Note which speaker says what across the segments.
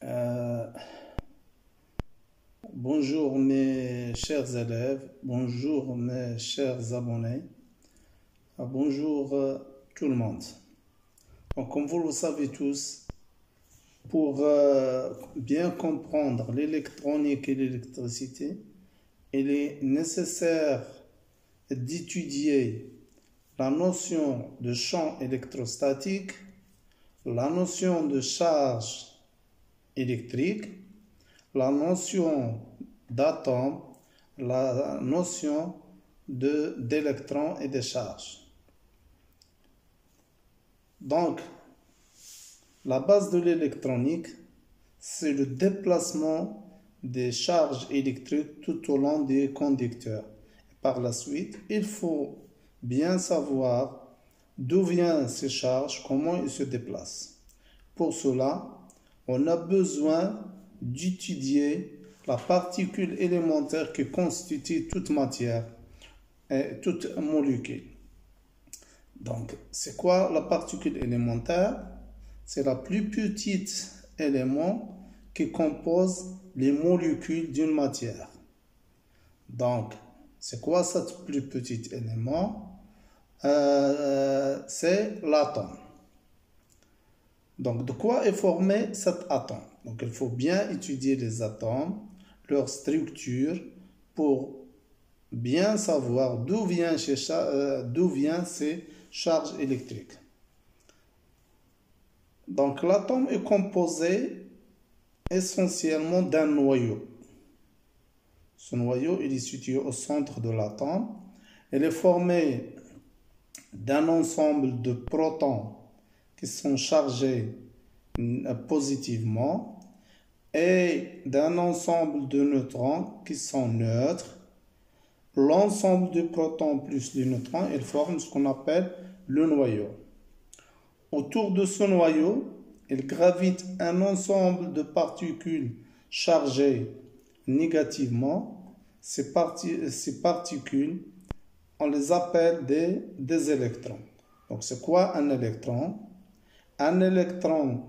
Speaker 1: Euh, Bonjour mes chers élèves, bonjour mes chers abonnés, bonjour tout le monde. Donc, comme vous le savez tous, pour bien comprendre l'électronique et l'électricité, il est nécessaire d'étudier la notion de champ électrostatique, la notion de charge électrique, la notion d'atome, la notion d'électrons et de charges. Donc, la base de l'électronique, c'est le déplacement des charges électriques tout au long des conducteurs. Par la suite, il faut bien savoir d'où viennent ces charges, comment ils se déplacent. Pour cela, on a besoin d'étudier la particule élémentaire qui constitue toute matière et toute molécule. Donc, c'est quoi la particule élémentaire? C'est la plus petite élément qui compose les molécules d'une matière. Donc, c'est quoi cet plus petit élément? C'est l'atome. Donc, de quoi est formé cet atome? Donc, il faut bien étudier les atomes, leur structure, pour bien savoir d'où viennent ces charges électriques. Donc, l'atome est composé essentiellement d'un noyau. Ce noyau, il est situé au centre de l'atome. Il est formé d'un ensemble de protons qui sont chargés positivement et d'un ensemble de neutrons qui sont neutres. L'ensemble des protons plus les neutrons, ils forment ce qu'on appelle le noyau. Autour de ce noyau, il gravite un ensemble de particules chargées négativement. Ces particules, on les appelle des électrons. Donc, c'est quoi un électron? Un électron,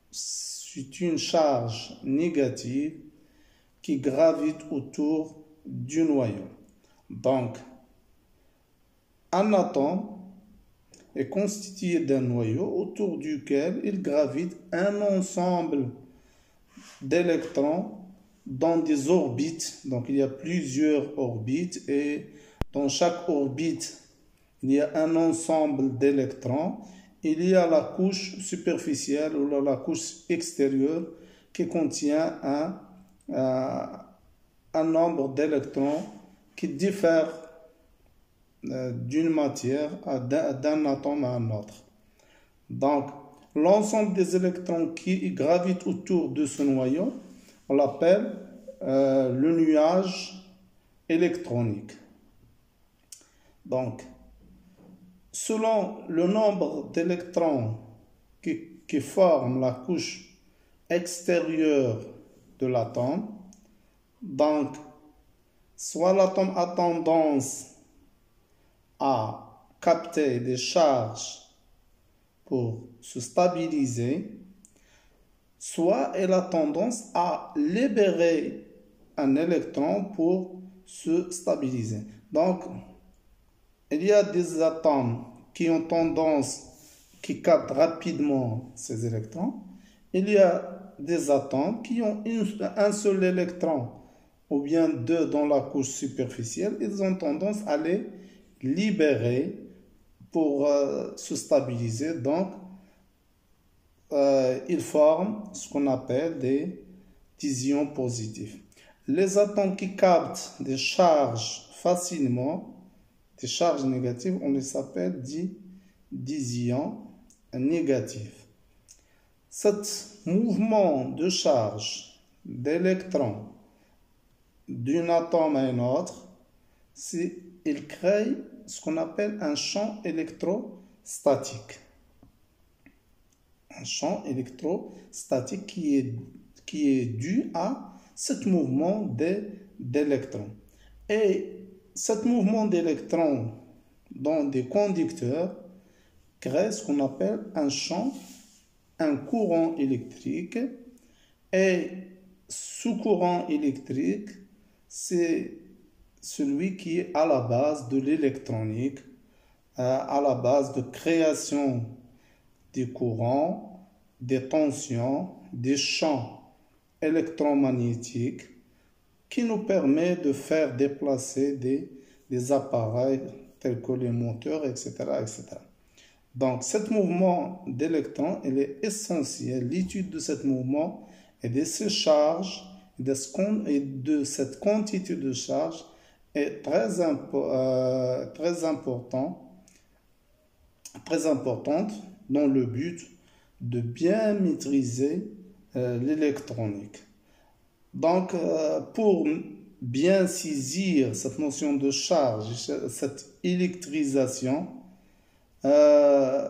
Speaker 1: c'est une charge négative qui gravite autour du noyau. Donc, un atome est constitué d'un noyau autour duquel il gravite un ensemble d'électrons dans des orbites. Donc, il y a plusieurs orbites et dans chaque orbite, il y a un ensemble d'électrons. Il y a la couche superficielle ou la couche extérieure qui contient un nombre d'électrons qui diffèrent d'une matière, d'un atome à un autre. Donc, l'ensemble des électrons qui gravitent autour de ce noyau, on l'appelle le nuage électronique. Donc, selon le nombre d'électrons qui forment la couche extérieure de l'atome, donc, soit l'atome a tendance à capter des charges pour se stabiliser, soit elle a tendance à libérer un électron pour se stabiliser. Donc, il y a des atomes qui ont tendance, qui captent rapidement ces électrons. Il y a des atomes qui ont un seul électron ou bien deux dans la couche superficielle. Ils ont tendance à les libérer pour se stabiliser. Donc, ils forment ce qu'on appelle des ions positifs. Les atomes qui captent des charges facilement, des charges négatives, on les appelle des ions négatifs. Cet mouvement de charge d'électrons d'un atome à un autre, il crée ce qu'on appelle un champ électrostatique. Un champ électrostatique qui est dû à ce mouvement d'électrons. Et ce mouvement d'électrons dans des conducteurs crée ce qu'on appelle un courant électrique Et sous courant électrique, c'est celui qui est à la base de l'électronique, à la base de création des courants, des tensions, des champs électromagnétiques qui nous permet de faire déplacer des appareils tels que les moteurs, etc., etc. Donc, ce mouvement d'électrons, il est essentiel. L'étude de ce mouvement et de ces charges et de cette quantité de charge est très importante dans le but de bien maîtriser l'électronique. Donc, pour bien saisir cette notion de charge, cette électrisation, euh,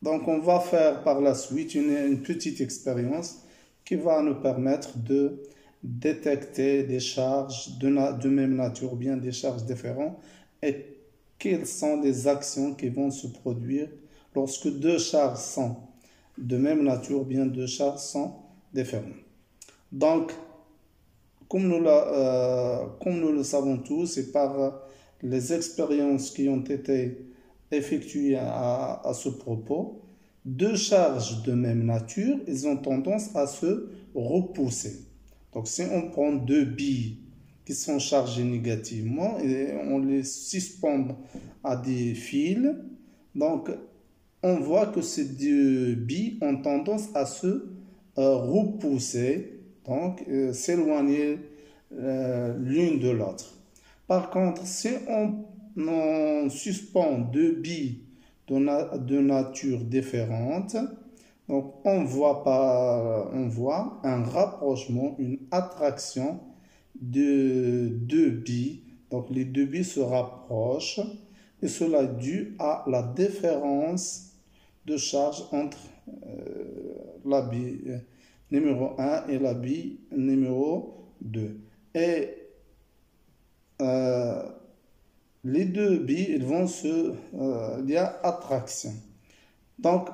Speaker 1: donc on va faire par la suite une petite expérience qui va nous permettre de détecter des charges de même nature, ou bien des charges différentes, et quelles sont les actions qui vont se produire lorsque deux charges sont de même nature, ou bien deux charges sont différentes. Donc, comme nous le savons tous, et par les expériences qui ont été effectuées à ce propos, deux charges de même nature, ils ont tendance à se repousser. Donc, si on prend deux billes qui sont chargées négativement et on les suspend à des fils, donc on voit que ces deux billes ont tendance à se repousser, donc s'éloigner l'une de l'autre. Par contre, si on suspend deux billes de nature différente, donc on voit un rapprochement, une attraction de deux billes. Donc les deux billes se rapprochent et cela est dû à la différence de charge entre la bille numéro 1 et la bille numéro 2. Et les deux billes, il y a attraction. Donc,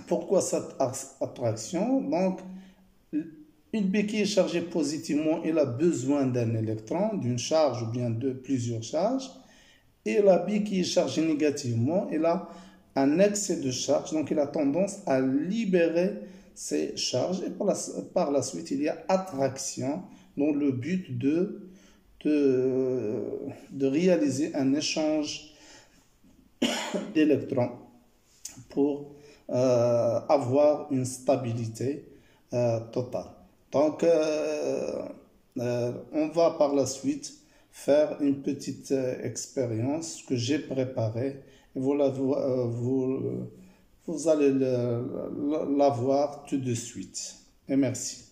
Speaker 1: pourquoi cette attraction? Donc, une bille qui est chargée positivement, elle a besoin d'un électron, d'une charge ou bien de plusieurs charges. Et la bille qui est chargée négativement, elle a un excès de charge, donc elle a tendance à libérer ces charges. Et par la suite, il y a attraction, dans le but de réaliser un échange d'électrons pour avoir une stabilité totale. Donc, on va par la suite faire une petite expérience que j'ai préparée. Et vous allez la voir tout de suite. Et merci.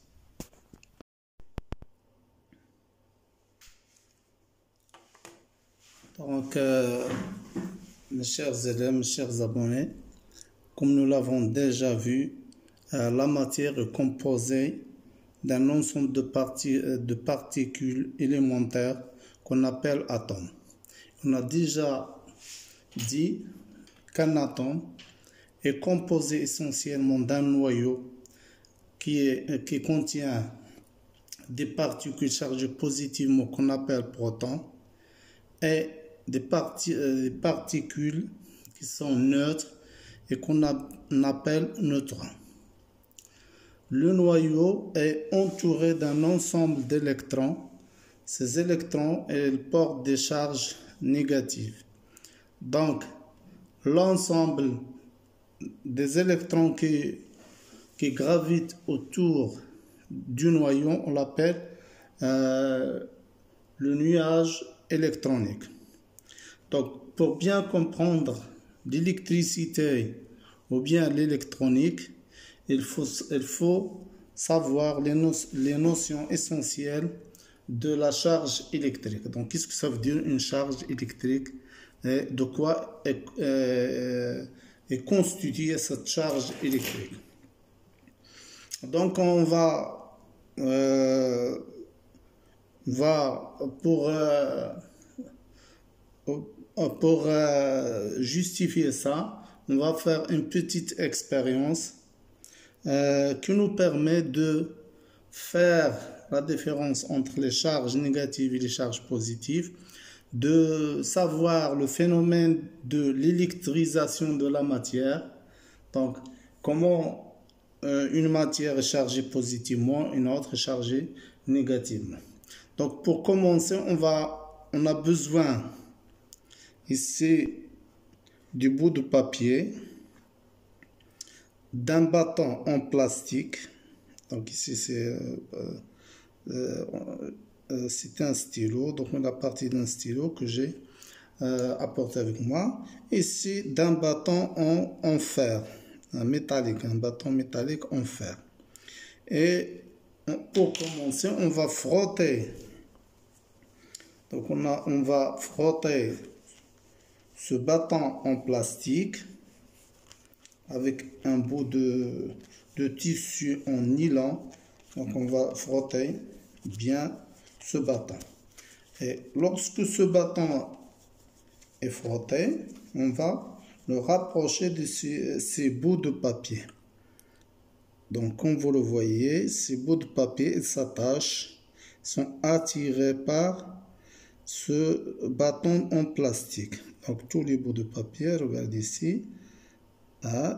Speaker 1: Donc, mes chers élèves, mes chers abonnés, comme nous l'avons déjà vu, la matière est composée d'un ensemble de particules élémentaires qu'on appelle atomes. On a déjà dit qu'un atome est composé essentiellement d'un noyau qui contient des particules chargées positivement qu'on appelle protons et des particules qui sont neutres et qu'on appelle neutrons. Le noyau est entouré d'un ensemble d'électrons. Ces électrons, ils portent des charges négatives. Donc, l'ensemble des électrons qui gravitent autour du noyau, on l'appelle le nuage électronique. Donc, pour bien comprendre l'électricité ou bien l'électronique, il faut savoir les notions essentielles de la charge électrique. Donc, qu'est-ce que ça veut dire une charge électrique? Et de quoi est constituée cette charge électrique? Donc, on va pour justifier ça, on va faire une petite expérience qui nous permet de faire la différence entre les charges négatives et les charges positives, de savoir le phénomène de l'électrisation de la matière. Donc, comment une matière est chargée positivement, une autre est chargée négativement. Donc, pour commencer, on a besoin ici du bout de papier, d'un bâton en plastique. Donc ici c'est un stylo, donc la partie d'un stylo que j'ai apporté avec moi. Ici d'un bâton en fer, un bâton métallique en fer. Et pour commencer, on va frotter. Donc on va frotter ce bâton en plastique avec un bout de tissu en nylon. Donc on va frotter bien ce bâton. Et lorsque ce bâton est frotté, on va le rapprocher de ces bouts de papier. Donc comme vous le voyez, ces bouts de papier ils s'attachent, sont attirés par ce bâton en plastique. Donc tous les bouts de papier, regardez ici,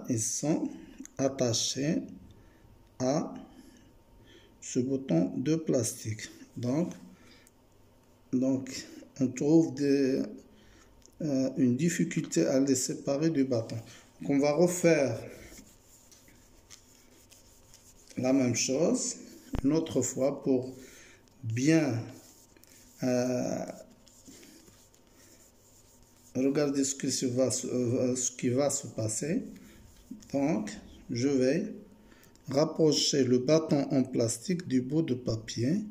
Speaker 1: ils sont attachés à ce bouton de plastique. Donc on trouve une difficulté à les séparer du bâton. Donc on va refaire la même chose une autre fois pour bien regarder ce qui va se passer. Donc je vais rapprocher le bâton en plastique du bout de papier.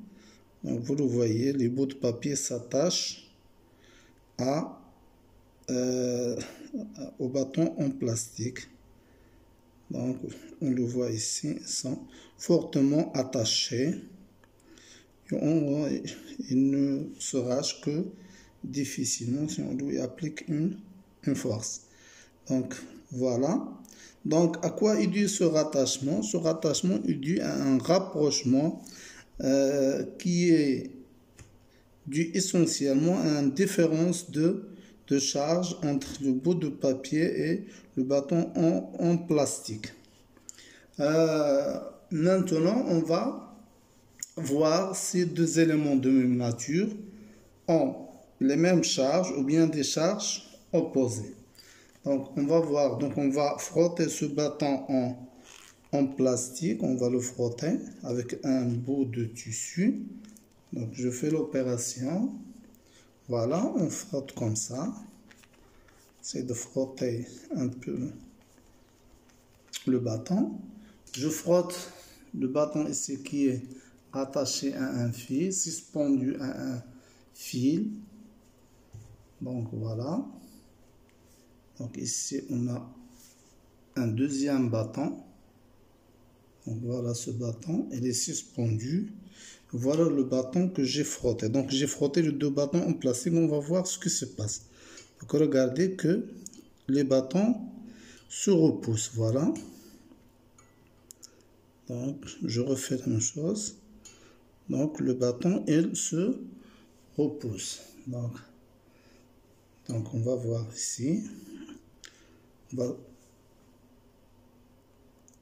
Speaker 1: Donc vous le voyez, les bouts de papier s'attachent au bâton en plastique. Donc on le voit ici, ils sont fortement attachés. Il ne se arrache que difficilement si on lui applique une force. Donc voilà. Donc à quoi est dû ce rattachement? Ce rattachement est dû à un rapprochement qui est dû essentiellement à une différence de charge entre le bout de papier et le bâton en plastique. Maintenant, on va voir si deux éléments de même nature ont les mêmes charges ou bien des charges opposées. Donc on va voir, donc on va frotter ce bâton en plastique, on va le frotter avec un bout de tissu. Donc je fais l'opération. Voilà, on frotte comme ça. C'est de frotter un peu le bâton. Je frotte le bâton ici qui est rattaché à un fil, suspendu à un fil. Donc voilà. Donc ici on a un deuxième bâton. Donc voilà ce bâton, il est suspendu. Voilà le bâton que j'ai frotté. Donc j'ai frotté les deux bâtons en plastique. On va voir ce qui se passe. Donc regardez que les bâtons se repoussent. Voilà. Donc je refais la même chose. Donc le bâton il se repousse. Donc on va voir ici. On va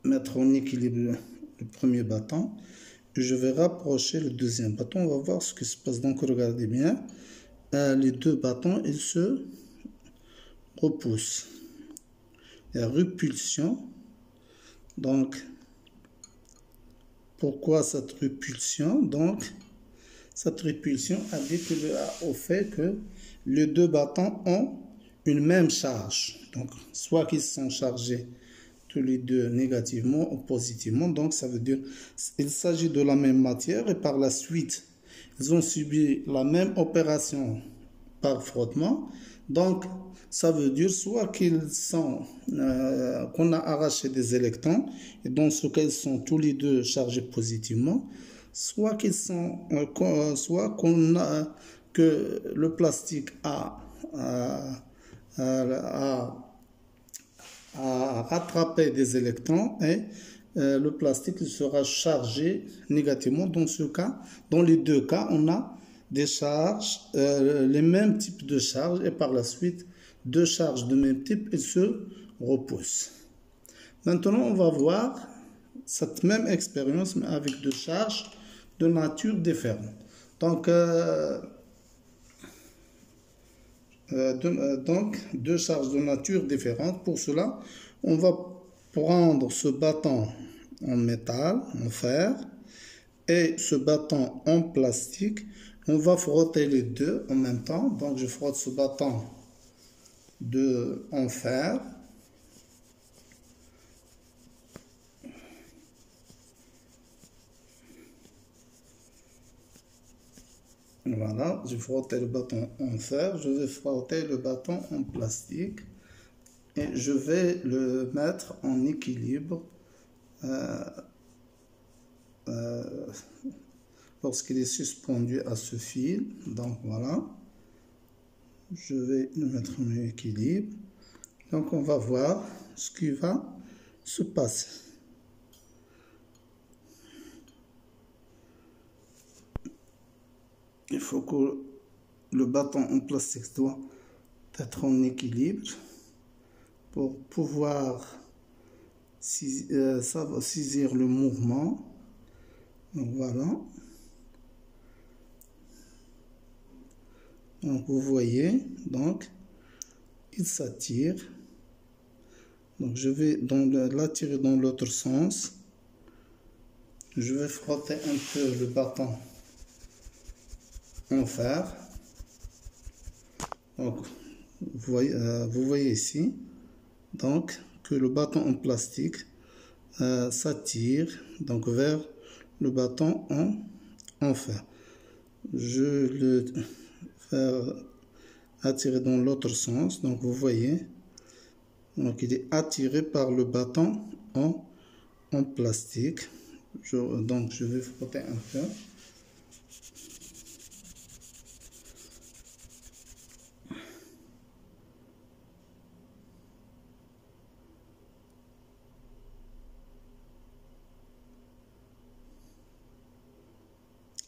Speaker 1: mettre en équilibre le premier bâton. Je vais rapprocher le deuxième bâton. On va voir ce qui se passe. Donc regardez bien. Les deux bâtons ils se repoussent. Il y a répulsion. Donc pourquoi cette répulsion? Donc cette répulsion indique au fait que les deux bâtons ont une même charge. Donc soit qu'ils sont chargés tous les deux négativement ou positivement. Donc ça veut dire qu'il s'agit de la même matière et par la suite ils ont subi la même opération par frottement. Donc ça veut dire soit qu'on a arraché des électrons et dans ce cas ils sont tous les deux chargés positivement, soit que le plastique a rattrapé des électrons et le plastique sera chargé négativement. Dans ce cas, dans les deux cas, on a des charges, les mêmes types de charges, et par la suite, deux charges de même type, elles se repoussent. Maintenant, on va voir cette même expérience, mais avec deux charges de nature différente. Donc, deux charges de nature différente. Pour cela, on va prendre ce bâton en métal, en fer, et ce bâton en plastique. On va frotter les deux en même temps. Donc, je frotte ce bâton en fer. Voilà, j'ai frotté le bâton en fer, je vais frotter le bâton en plastique et je vais le mettre en équilibre lorsqu'il est suspendu à ce fil. Donc voilà, je vais le mettre en équilibre. Donc on va voir ce qui va se passer. Il faut que le bâton en plastique doit être en équilibre pour pouvoir saisir le mouvement. Donc voilà. Donc vous voyez, donc il s'attire. Donc je vais l'attirer dans l'autre sens. Je vais frotter un peu le bâton en fer. Donc, vous voyez ici donc que le bâton en plastique s'attire donc vers le bâton en fer. Je le fais attirer dans l'autre sens. Donc vous voyez, donc il est attiré par le bâton en plastique. Donc je vais frotter un peu.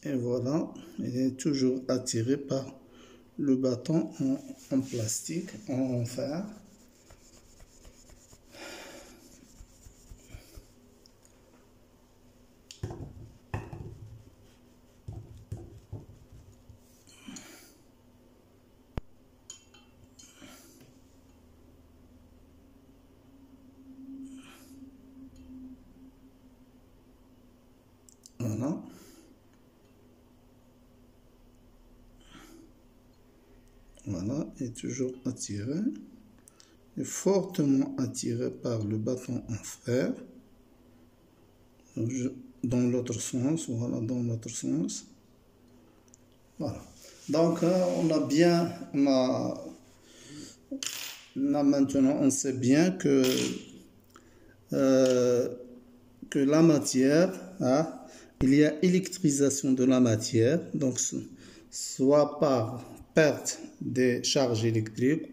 Speaker 1: Et voilà, il est toujours attiré par le bâton en plastique, en fer. Voilà. Voilà, il est toujours attiré, est fortement attiré par le bâton en fer. Dans l'autre sens, voilà, dans l'autre sens. Voilà. Donc, maintenant, on sait bien que la matière, il y a électrisation de la matière, donc soit par perte des charges électriques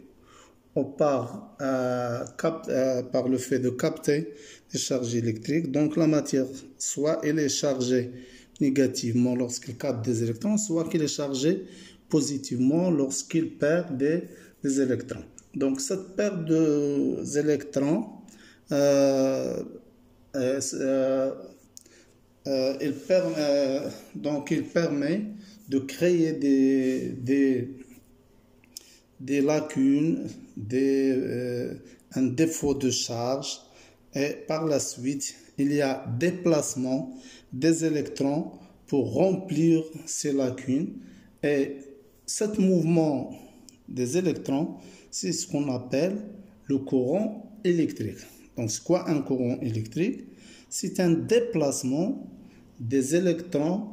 Speaker 1: ou par le fait de capter des charges électriques. Donc la matière, soit elle est chargée négativement lorsqu'elle capte des électrons, soit qu'elle est chargée positivement lorsqu'il perd des électrons. Donc cette perte des électrons il permet de créer des lacunes, un défaut de charge, et par la suite, il y a déplacement des électrons pour remplir ces lacunes. Et ce mouvement des électrons, c'est ce qu'on appelle le courant électrique. Donc, c'est quoi un courant électrique? C'est un déplacement des électrons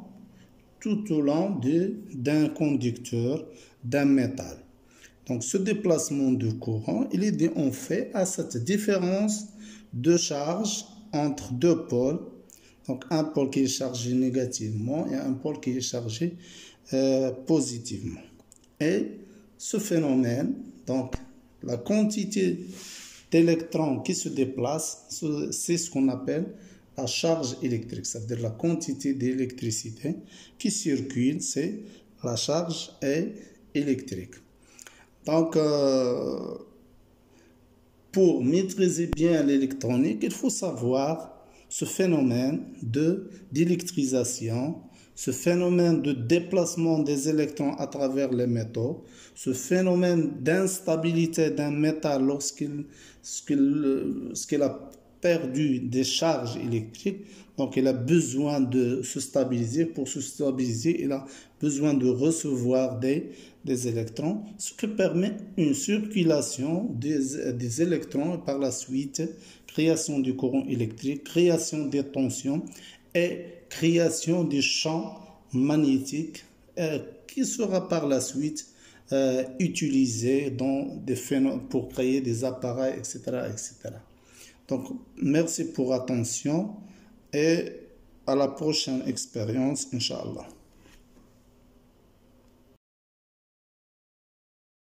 Speaker 1: tout au long d'un conducteur, d'un métal. Donc, ce déplacement de courant, il est dû en fait à cette différence de charge entre deux pôles. Donc, un pôle qui est chargé négativement et un pôle qui est chargé positivement. Et ce phénomène, donc, la quantité d'électrons qui se déplacent, c'est ce qu'on appelle à charge électrique, c'est-à-dire la quantité d'électricité qui circule, c'est la charge électrique. Donc, pour maîtriser bien l'électronique, il faut savoir ce phénomène d'électrisation, ce phénomène de déplacement des électrons à travers les métaux, ce phénomène d'instabilité d'un métal lorsqu'il a perdu des charges électriques. Donc, il a besoin de se stabiliser. Pour se stabiliser, il a besoin de recevoir des électrons, ce qui permet une circulation des électrons et par la suite, création du courant électrique, création des tensions et création des champs magnétiques qui sera par la suite utilisé pour créer des appareils, etc., etc. Donc, merci pour l'attention et à la prochaine expérience, Inch'Allah.